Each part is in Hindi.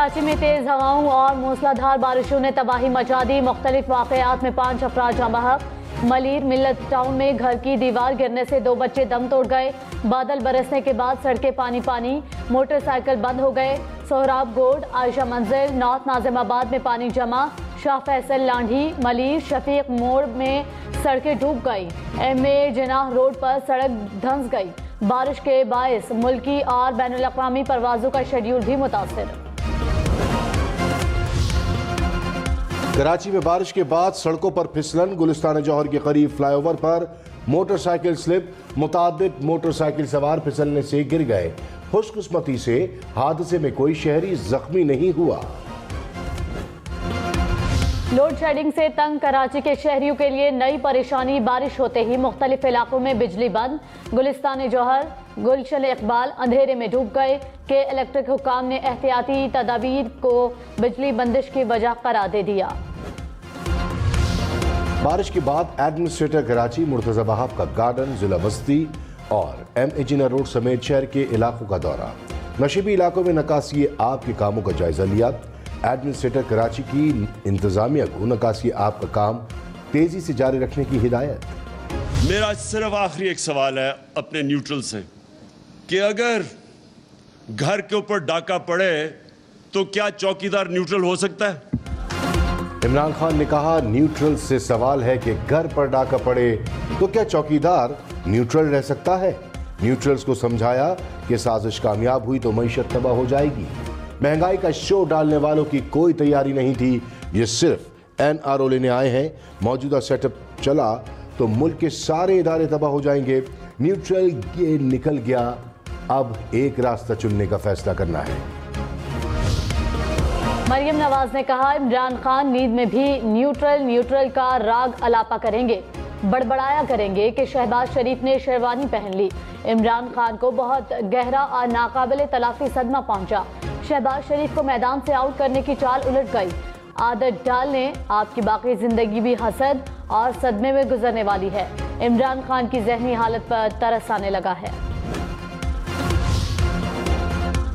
कराची में तेज हवाओं और मूसलाधार बारिशों ने तबाही मचा दी। मुख्तलिफ वाक़यात में 5 अफराद जाँ बहक। मलीर मिल्लत टाउन में घर की दीवार गिरने से 2 बच्चे दम तोड़ गए। बादल बरसने के बाद सड़कें पानी पानी, मोटरसाइकिल बंद हो गए। सोहराब गोड, आयशा मंजिल, नॉर्थ नाजिमाबाद में पानी जमा। शाह फैसल लांढी, मलीर, शफीक मोड़ में सड़कें डूब गई। MA जिनाह रोड पर सड़क धंस गई। बारिश के बायस मुल्की और बैनुल-अक़वामी परवाज़ों का शेड्यूल भी मुतासिर। कराची में बारिश के बाद सड़कों पर फिसलन। गुलिस्तान जौहर के करीब फ्लाईओवर पर मोटरसाइकिल स्लिप, मुतादिद मोटरसाइकिल सवार फिसलने से गिर गए। खुशकिस्मती से हादसे में कोई शहरी जख्मी नहीं हुआ। लोड शेडिंग से तंग कराची के शहरियों के लिए नई परेशानी। बारिश होते ही मुख्तलिफ इलाकों में बिजली बंद। गुलिस्तान जौहर, गुलशन इकबाल अंधेरे में डूब गए कि इलेक्ट्रिक हुकाम ने एहतियाती तदाबीर को बिजली बंदिश की वजह करार दे दिया। बारिश के बाद एडमिनिस्ट्रेटर कराची मुर्तजा बहाब का गार्डन, जिला बस्ती और MA जिना रोड समेत शहर के इलाकों का दौरा। नशीबी इलाकों में नकासी आब के कामों का जायजा लिया। एडमिनिस्ट्रेटर कराची की इंतजामिया को नकासी आब का काम तेजी से जारी रखने की हिदायत। मेरा सिर्फ आखिरी एक सवाल है अपने न्यूट्रल से कि अगर घर के ऊपर डाका पड़े तो क्या चौकीदार न्यूट्रल हो सकता है? इमरान खान ने कहा, न्यूट्रल से सवाल है कि घर पर डाका पड़े तो क्या चौकीदार न्यूट्रल रह सकता है? न्यूट्रल्स को समझाया कि साजिश कामयाब हुई तो मईशत तबाह हो जाएगी। महंगाई का शो डालने वालों की कोई तैयारी नहीं थी। ये सिर्फ NRO लेने आए हैं। मौजूदा सेटअप चला तो मुल्क के सारे इदारे तबाह हो जाएंगे। न्यूट्रल ये निकल गया, अब एक रास्ता चुनने का फैसला करना है। मरियम नवाज ने कहा, इमरान खान नींद में भी न्यूट्रल का राग अलापा करेंगे। बड़बड़ाया करेंगे कि शहबाज शरीफ ने शेरवानी पहन ली। इमरान खान को बहुत गहरा और नाकाबिले तलाफी सदमा पहुंचा। शहबाज शरीफ को मैदान से आउट करने की चाल उलट गई। आदत डालने आपकी बाकी जिंदगी भी हसद और सदमे में गुजरने वाली है। इमरान खान की जहनी हालत पर तरस आने लगा है।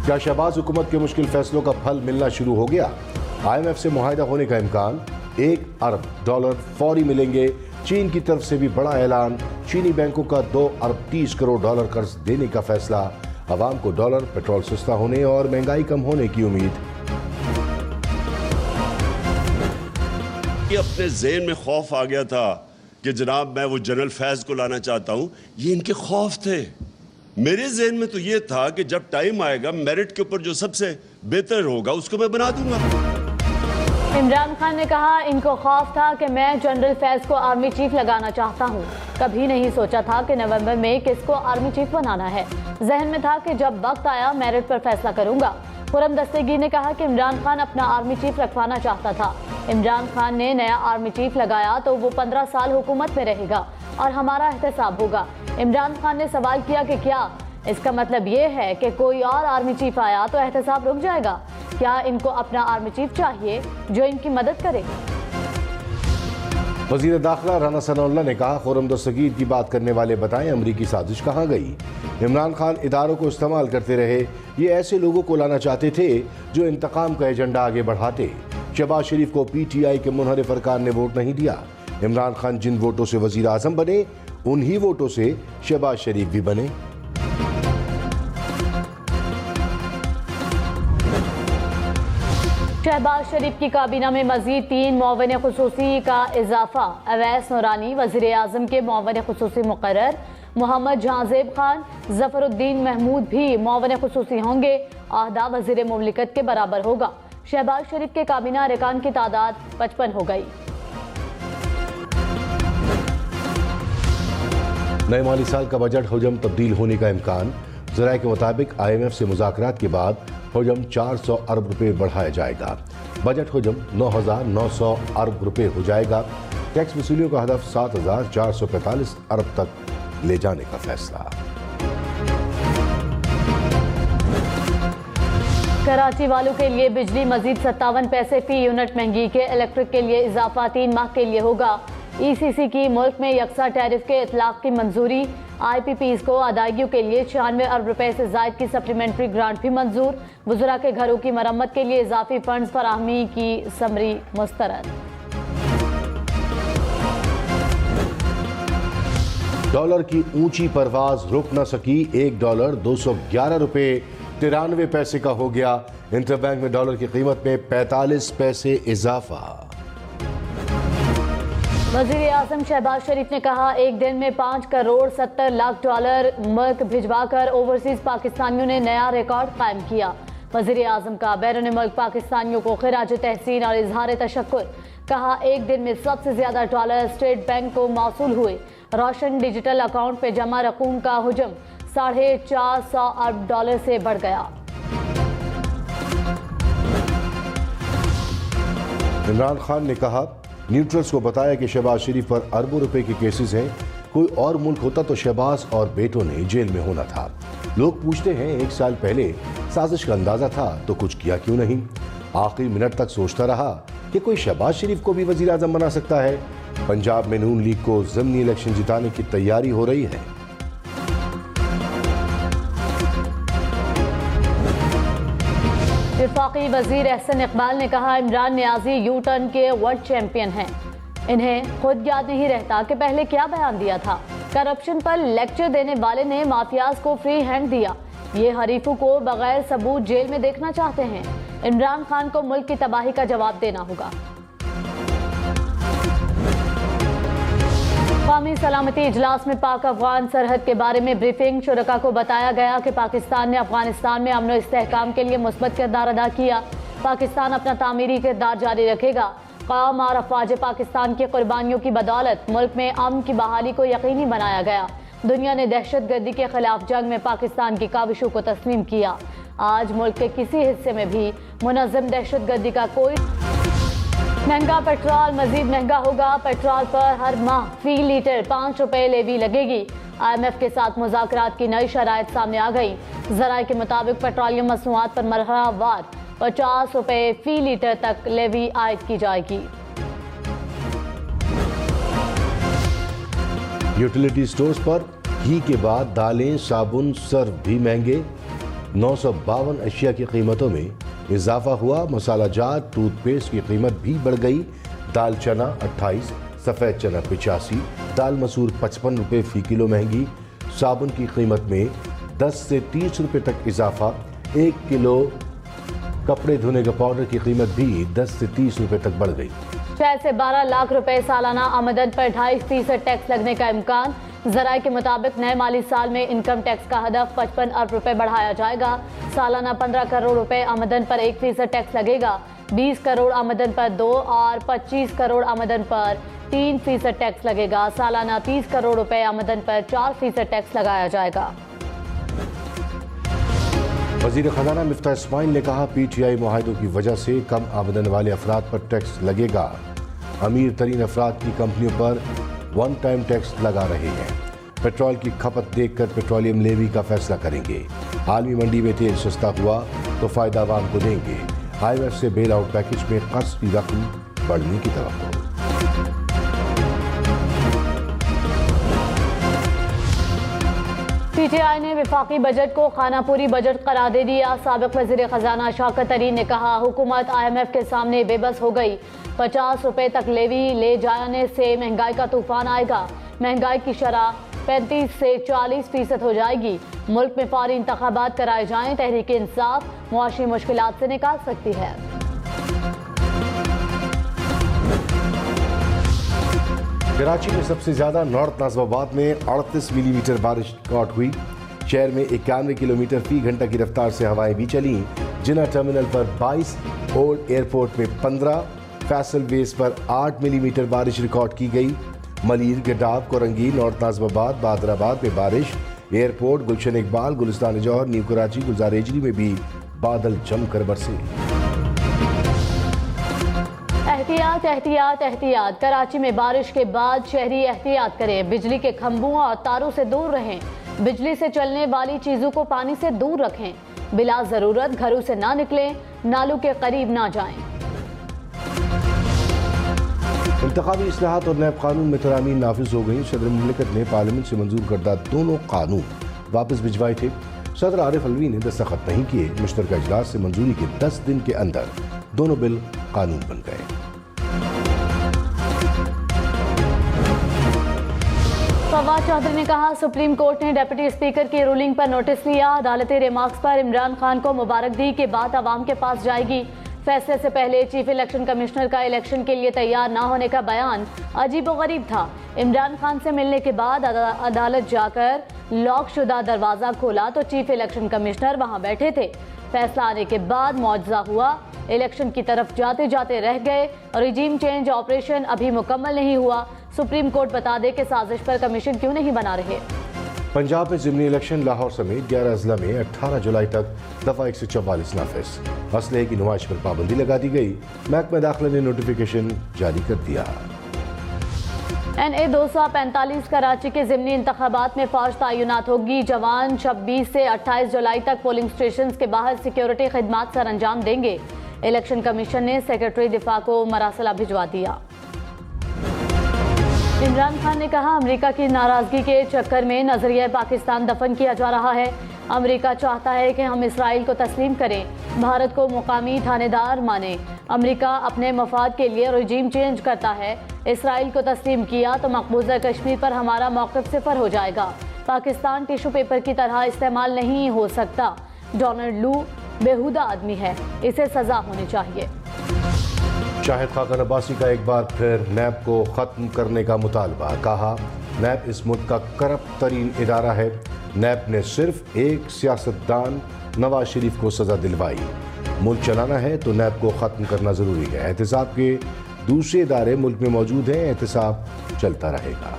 क्या शहबाज हुकूमत के मुश्किल फैसलों का फल मिलना शुरू हो गया? IMF से मुआहिदा होने का इम्कान। $1 अरब फौरी मिलेंगे। चीन की तरफ से भी बड़ा ऐलान। चीनी बैंकों का $2 अरब 30 करोड़ कर्ज देने का फैसला। अवाम को डॉलर, पेट्रोल सस्ता होने और महंगाई कम होने की उम्मीद। ये अपने ज़हन में खौफ आ गया था कि जनाब मैं वो जनरल फैज को लाना चाहता हूं। ये इनके खौफ थे। मेरे ज़हन में तो ये था कि जब टाइम आएगा मेरिट के ऊपर जो सबसे बेहतर होगा उसको मैं बना दूंगा। इमरान खान ने कहा, इनको खौफ था कि मैं जनरल फैज को आर्मी चीफ लगाना चाहता हूं। कभी नहीं सोचा था कि नवंबर में किसको आर्मी चीफ बनाना है। जहन में था कि जब वक्त आया मेरिट पर फैसला करूंगा। खुर्रम दस्तगीर ने कहा कि इमरान खान अपना आर्मी चीफ रखवाना चाहता था। इमरान खान ने नया आर्मी चीफ लगाया तो वो 15 साल हुकूमत में रहेगा और हमारा एहतसाब होगा। इमरान खान ने सवाल किया कि क्या इसका मतलब ये है कि कोई और आर्मी चीफ आया तो एहतसाब रुक जाएगा? क्या इनको अपना आर्मी चीफ चाहिए जो इनकी मदद करे? वज़ीर दाखिला राना सनाउल्लाह ने कहा, खुर्रम दस्तगीर की बात करने वाले बताएं अमरीकी साजिश कहाँ गई? इमरान खान इदारों को इस्तेमाल करते रहे। ये ऐसे लोगों को लाना चाहते थे जो इंतकाम का एजेंडा आगे बढ़ाते। शहबाज शरीफ को PTI के मुनहरिफ अरकान ने वोट नहीं दिया। इमरान खान जिन वोटों से वज़ीर आज़म बने उन्हीं वोटों से शहबाज शरीफ भी बने। शहबाज शरीफ की काबीना में मजीद 3 मुआविन खुसूसी का इजाफा। अवैस नूरानी वज़ीर आज़म के मुआविन खुसूसी मुकर्रर। मोहम्मद जहांजेब खान, जफरुद्दीन महमूद भी मुआविन खुसूसी होंगे। आहदा वज़ीर मुमलिकत के बराबर होगा। शहबाज शरीफ के काबीना अरकान की तादाद 55 हो गई। नए माली साल का बजट हजम तब्दील होने का इम्कान। ज़राए के मुताबिक IMF से मुज़ाकरात के बाद हजम 400 अरब रुपए बढ़ाया जाएगा। बजट हजम 9,900 अरब रुपए हो जाएगा। टैक्स वसूलियों का हदफ 7,445 अरब तक ले जाने का फैसला। कराची वालों के लिए बिजली मजीद 57 पैसे फी यूनिट महंगी के। इलेक्ट्रिक के लिए इजाफा 3 माह के लिए होगा। ECC की मुल्क में यकसा टैरिफ के इतलाक की मंजूरी। IPPs को अदायगियों के लिए 96 अरब रुपए से जायद की सप्लीमेंट्री ग्रांट भी मंजूर। वुज़रा के घरों की मरम्मत के लिए इजाफी फंड्स फराहमी की समरी मुस्तरद। डॉलर की ऊंची परवाज रुक न सकी। $1 211 रुपए 93 पैसे का हो गया। इंटरबैंक में डॉलर की कीमत में 45 पैसे इजाफा। वज़ीर आज़म शहबाज शरीफ ने कहा, एक दिन में 5 करोड़ 70 लाख डॉलर मुल्क भिजवाकर ओवरसीज पाकिस्तानियों ने नया रिकॉर्ड कायम किया। वज़ीर आज़म का बैरून मुल्क पाकिस्तानियों को खिराज तहसीन और इजहार तशक्कुर। कहा, एक दिन में सबसे ज्यादा डॉलर स्टेट बैंक को मौसूल हुए। रोशन डिजिटल अकाउंट पे जमा रकूम का हुजम 450 अरब डॉलर से बढ़ गया। इमरान खान ने कहा, न्यूट्रल्स को बताया कि शहबाज शरीफ पर अरबों रुपए के केसेस हैं। कोई और मुल्क होता तो शहबाज और बेटों ने जेल में होना था। लोग पूछते हैं, 1 साल पहले साजिश का अंदाजा था तो कुछ किया क्यों नहीं। आखिरी मिनट तक सोचता रहा कि कोई शहबाज शरीफ को भी वजीर आजम बना सकता है। पंजाब में नून लीग को ज़िमनी इलेक्शन जिताने की तैयारी हो रही है। वफाकी वजीर एहसन इकबाल ने कहा, इमरान नियाजी यू टर्न के वर्ल्ड चैंपियन हैं। इन्हें खुद याद नहीं रहता कि पहले क्या बयान दिया था। करप्शन पर लेक्चर देने वाले ने माफियाज को फ्री हैंड दिया। ये हरीफों को बगैर सबूत जेल में देखना चाहते हैं। इमरान खान को मुल्क की तबाही का जवाब देना होगा। कौमी सलामती इजलास में पाक अफगान सरहद के बारे में ब्रीफिंग। शुरका को बताया गया कि पाकिस्तान ने अफगानिस्तान में अमन और इस्तेहकाम के लिए मुस्बत किरदार अदा किया। पाकिस्तान अपना तामीरी किरदार जारी रखेगा। कौम और अफवाज पाकिस्तान की कुर्बानियों की बदौलत मुल्क में अमन की बहाली को यकीनी बनाया गया। दुनिया ने दहशतगर्दी के खिलाफ जंग में पाकिस्तान की काविशों को तस्लीम किया। आज मुल्क के किसी हिस्से में भी मुनज़्ज़म दहशतगर्दी का कोई। महंगा पेट्रोल मजीद महंगा होगा। पेट्रोल पर हर माह फी लीटर 5 रुपए लेवी लगेगी। IMF के साथ मुज़ाकरात की नई शराइत सामने आ गई। ज़राए के मुताबिक पेट्रोलियम मसनूआत पर मरहलावार 50 रुपए फी लीटर तक लेवी आयद की जाएगी। यूटिलिटी स्टोर्स पर घी के बाद दालें, साबुन, सर्फ भी महंगे। 952 अशिया की कीमतों में इजाफा हुआ। मसाला जात, टूथपेस्ट की कीमत भी बढ़ गई। दाल चना 28, सफ़ेद चना 85, दाल मसूर 55 रुपये फी किलो महंगी। साबुन की कीमत में 10 से 30 रुपये तक इजाफा। 1 किलो कपड़े धोने का पाउडर की कीमत भी 10 से 30 रुपये तक बढ़ गई। 6 से 12 लाख रुपए सालाना आमदन पर 2.5% टैक्स लगने का इम्कान। ज़राए के मुताबिक नए माली साल में इनकम टैक्स का हदफ 55 अरब रुपए बढ़ाया जाएगा। सालाना 15 करोड़ रुपए आमदन पर 1% टैक्स लगेगा। 20 करोड़ आमदन पर 2 और 25 करोड़ आमदन पर 3% टैक्स लगेगा। सालाना 30 करोड़ रुपए आमदन पर 4% टैक्स लगाया जाएगा। वज़ीर ख़ज़ाना मिफ्ताह इस्माइल ने कहा, PTI मुआहिदों की वजह से कम आमदन वाले अफराद पर टैक्स लगेगा। अमीर तरीन अफराद की कंपनियों पर वन टाइम टैक्स लगा रहे हैं। पेट्रोल की खपत देखकर पेट्रोलियम लेवी का फैसला करेंगे। आलमी मंडी में तेल सस्ता हुआ तो फायदा आवाम को देंगे। IMF से बेल आउट पैकेज में कर्ज की रकम बढ़ने की तवक्को। PTI ने वफाकी बजट को खानापूरी बजट करार दे दिया। साबिक वज़ीर ख़ज़ाना शौकत तरीन ने कहा, हुकूमत IMF के सामने बेबस हो गई। 50 रुपए तक लेवी ले जाने से महंगाई का तूफान आएगा। महंगाई की शरह 35 से 40% हो जाएगी। मुल्क में फौरी इंतखाबात कराए जाएं। तहरीक इंसाफ मुआशी मुश्किलात से निकाल सकती है। कराची में सबसे ज्यादा नॉर्थ नाज़िमाबाद में 38 मिलीमीटर बारिश रिकॉर्ड हुई। शहर में 91 किलोमीटर फी घंटा की रफ्तार से हवाएं भी चली। जिना टर्मिनल पर 22, ओल्ड एयरपोर्ट में 15, फैसल बेस पर 8 मिलीमीटर बारिश रिकॉर्ड की गई। मलीर, गडाब, कोरंगी, नॉर्थ नाज़िमाबाद, बादराबाद में बारिश। एयरपोर्ट, गुलशन इकबाल, गुलिस्तान जौहर, न्यू कराची, गुलजार एजरी में भी बादल जमकर बरसे। एहतियात एहतियात एहतियात। कराची में बारिश के बाद शहरी एहतियात करें। बिजली के खंभों और तारों से दूर रहें। बिजली से चलने वाली चीजों को पानी से दूर रखें। बिला जरूरत घरों से ना निकलें। नालों के करीब ना जाएं। इंतखाबी इस्लाहात और नैब कानून में तरामीम नाफिज हो गई। सदर मुमलिकत ने पार्लियामेंट से मंजूर करदा दोनों कानून वापस भिजवाए थे। सदर आरिफ अलवी ने दस्तखत नहीं किए। मुश्तरका इजलास से मंजूरी के 10 दिन के अंदर दोनों बिल कानून बन गए। फवाद चौधरी ने कहा, सुप्रीम कोर्ट ने डिप्टी स्पीकर की रूलिंग पर नोटिस लिया। अदालती रिमार्क्स पर इमरान खान को मुबारक दी के बाद अवाम के पास जाएगी। फैसले से पहले चीफ इलेक्शन कमिश्नर का इलेक्शन के लिए तैयार ना होने का बयान अजीबोगरीब था। इमरान खान से मिलने के बाद अदालत जाकर लॉक शुदा दरवाजा खोला तो चीफ इलेक्शन कमिश्नर वहां बैठे थे। फैसला आने के बाद मौजज़ा हुआ। इलेक्शन की तरफ जाते जाते रह गए। रिजीम चेंज ऑपरेशन अभी मुकम्मल नहीं हुआ। सुप्रीम कोर्ट बता दे कि साजिश पर कमीशन क्यों नहीं बना रहे। पंजाब में ज़िमनी इलेक्शन लाहौर समेत 11 अजला में 18 जुलाई तक दफ़ा 144 नाफिज। असलहे की नुमाइश पर पाबंदी लगा दी गई। महकमा दाखिला ने नोटिफिकेशन जारी कर दिया। NA 245 कराची के ज़िमनी इंतखाबात में फौज तैनात होगी। जवान 26 से 28 जुलाई तक पोलिंग स्टेशन के बाहर सिक्योरिटी खिदमात सर अंजाम देंगे। इलेक्शन कमीशन ने सेक्रेटरी दिफा को मरासला भिजवा दिया। इमरान खान ने कहा, अमेरिका की नाराजगी के चक्कर में नजरिया पाकिस्तान दफन किया जा रहा है। अमेरिका चाहता है कि हम इसराइल को तस्लीम करें, भारत को मुकामी थानेदार माने। अमेरिका अपने मफाद के लिए रजीम चेंज करता है। इसराइल को तस्लीम किया तो मकबूजा कश्मीर पर हमारा मौक़िफ़ सिफर हो जाएगा। पाकिस्तान टिशू पेपर की तरह इस्तेमाल नहीं हो सकता। डोनाल्ड लू बेहुदा आदमी है, इसे सजा होनी चाहिए। शाहिद खाकन अब्बासी का एक बार फिर नैब को ख़त्म करने का मुतालबा। कहा, नैब इस मुल्क का करप्ट तरीन इदारा है। नैब ने सिर्फ एक सियासतदान नवाज शरीफ को सज़ा दिलवाई। मुल्क चलाना है तो नैब को ख़त्म करना ज़रूरी है। एहतसाब के दूसरे इदारे मुल्क में मौजूद हैं, एहतसाब चलता रहेगा।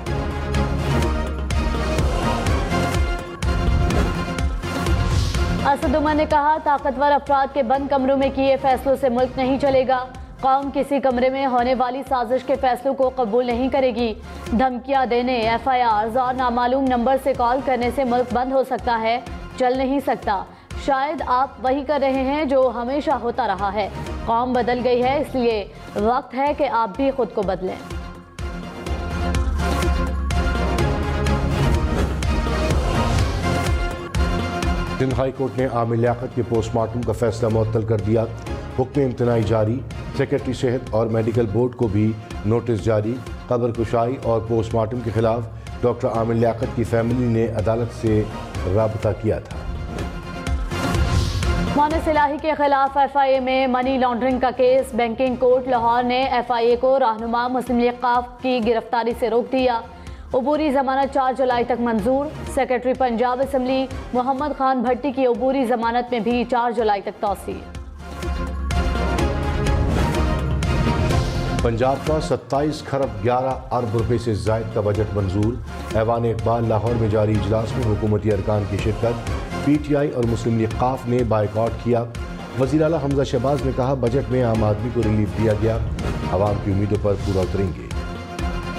असद उमर ने कहा, ताकतवर अफराद के बंद कमरों में किए फैसलों से मुल्क नहीं चलेगा। कौम किसी कमरे में होने वाली साजिश के फैसलों को कबूल नहीं करेगी। धमकियां देने, FIRs और नामालूम नंबर से कॉल करने से मुल्क बंद हो सकता है, चल नहीं सकता। शायद आप वही कर रहे हैं जो हमेशा होता रहा है। कौम बदल गई है, इसलिए वक्त है कि आप भी खुद को बदलें। सिंध हाई कोर्ट ने आमिर लियाकत के पोस्टमार्टम का फैसला मुअत्तल कर दिया। हुक्म इम्तनाई जारी। सेक्रेटरी सेहत और मेडिकल बोर्ड को भी नोटिस जारी। कब्र कुशाई और पोस्टमार्टम के खिलाफ डॉक्टर आमिर लियाकत की फैमिली ने अदालत से राबता किया था। मोनिस इलाही के खिलाफ FIA में मनी लॉन्ड्रिंग का केस। बैंकिंग कोर्ट लाहौर ने FIA को रहनुमा मुस्लिम लीग काफ की गिरफ्तारी से रोक दिया। अबूरी जमानत 4 जुलाई तक मंजूर। सेक्रेटरी पंजाब असम्बली मोहम्मद खान भट्टी की अबूरी जमानत में भी 4 जुलाई तक तौसीह। पंजाब का 27 खरब 11 अरब रुपए से जायद का बजट मंजूर। ऐवान इकबाल लाहौर में जारी इजलास में हुकूमती अरकान की शिरकत। PTI और मुस्लिम लीग काफ ने बायकॉट किया। वज़ीर आला हमजा शहबाज ने कहा, बजट में आम आदमी को रिलीफ दिया गया, आवाम की उम्मीदों पर पूरा उतरेंगे।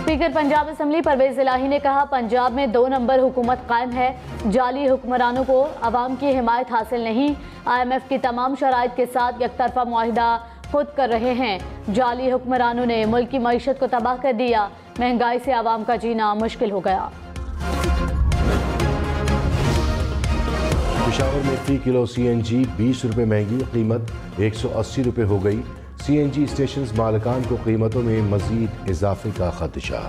स्पीकर पंजाब असम्बली परवेज इलाही ने कहा, पंजाब में 2 नंबर हुकूमत कायम है। जाली हुक्मरानों को अवाम की हिमायत हासिल नहीं। IMF की तमाम शराइत के साथ एकतरफा मुआहिदा खुद कर रहे हैं। जाली हुक्मरानों ने मुल्क की मईशत को तबाह कर दिया। महंगाई से आवाम का जीना मुश्किल हो गया। पेशावर में फी किलो CNG 20 रुपये महंगी, कीमत 180 रुपये हो गई। CNG स्टेशन मालिकान को कीमतों में मजीद इजाफे का खदशा।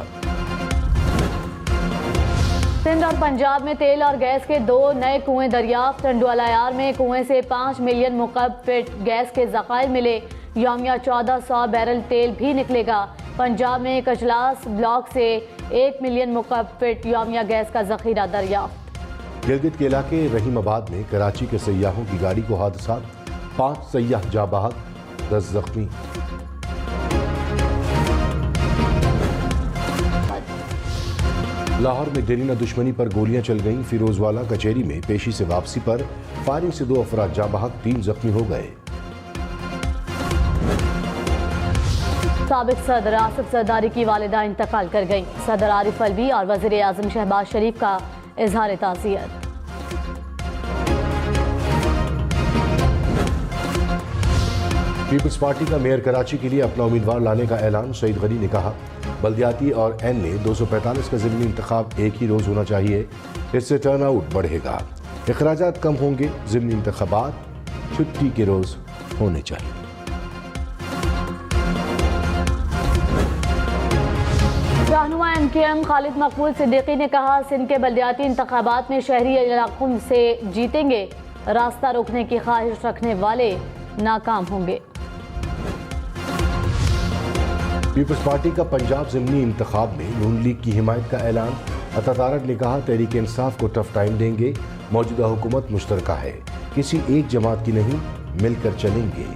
सिंध और पंजाब में तेल और गैस के 2 नए कुएं दरियाफ्त। टंडुअलायार में कुएं से 5 मिलियन मुकअब फीट गैस के ज़खायर मिले। यौमिया 1400 बैरल तेल भी निकलेगा। पंजाब में कचलास ब्लॉक से 1 मिलियन मुकअब फीट यौमिया गैस का जखीरा दरियाफ्त। गिलगित के इलाके रहीमाबाद में कराची के सयाहों की गाड़ी को हादसा। 5 सयाह जा बहक, 10 जख्मी। लाहौर में देरीना दुश्मनी पर गोलियां चल गईं। फिरोजवाला कचहरी में पेशी से वापसी पर फायरिंग से 2 अफराद जा बहक, 3 जख्मी हो गए। साबिक सदर आसिफ जरदारी की वालिदा इंतकाल कर गई। सदर आरिफ अलवी और वज़ीर आज़म शहबाज शरीफ का इजहार ताज़ियत। पीपल्स पार्टी का मेयर कराची के लिए अपना उम्मीदवार लाने का ऐलान। सईद गनी ने कहा, बल्दियाती और NA 245 का ज़िमनी इंतखाब एक ही रोज़ होना चाहिए, इससे टर्नआउट बढ़ेगा, अखराजात कम होंगे। ज़िमनी इंतखाबात छुट्टी के रोज़ होने चाहिए। रहनुमा MKM खालिद मकबूल सिद्दीकी ने कहा, सिंध के बल्दियाती इंतखाबात में शहरी इलाकों से जीतेंगे, रास्ता रोकने की ख्वाहिश रखने वाले नाकाम होंगे। पीपल्स पार्टी का पंजाब ज़िमनी इंतखाब में नून लीग की हिमायत का ऐलान। अता तारक ने कहा, तहरीक इंसाफ को टफ टाइम देंगे, मौजूदा हुकूमत मुश्तरका है, किसी एक जमात की नहीं, मिलकर चलेंगे।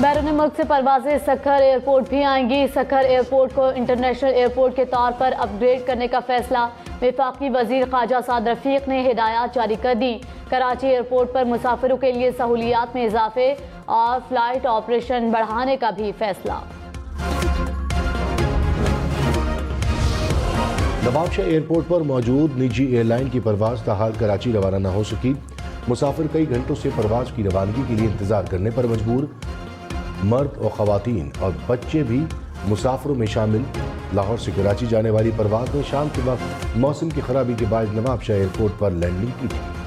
बैरून मुल्क से परवाजें सक्खर एयरपोर्ट भी आएंगी। सक्खर एयरपोर्ट को इंटरनेशनल एयरपोर्ट के तौर पर अपग्रेड करने का फैसला। वफाकी वजीर ख्वाजा साद रफीक ने हिदायत जारी कर दी। कराची एयरपोर्ट पर मुसाफिरों के लिए सहूलियात में इजाफे और फ्लाइट ऑपरेशन बढ़ाने का भी फैसला। नवाबशाह एयरपोर्ट पर मौजूद निजी एयरलाइन की परवाज ताहाल कराची रवाना न हो सकी। मुसाफिर कई घंटों से परवाज की रवानगी के लिए इंतजार करने पर मजबूर। मर्द और खवातीन और बच्चे भी मुसाफिरों में शामिल। लाहौर से कराची जाने वाली परवाज ने शाम के वक्त मौसम की खराबी के बाद नवाबशाह एयरपोर्ट पर लैंडिंग की थी।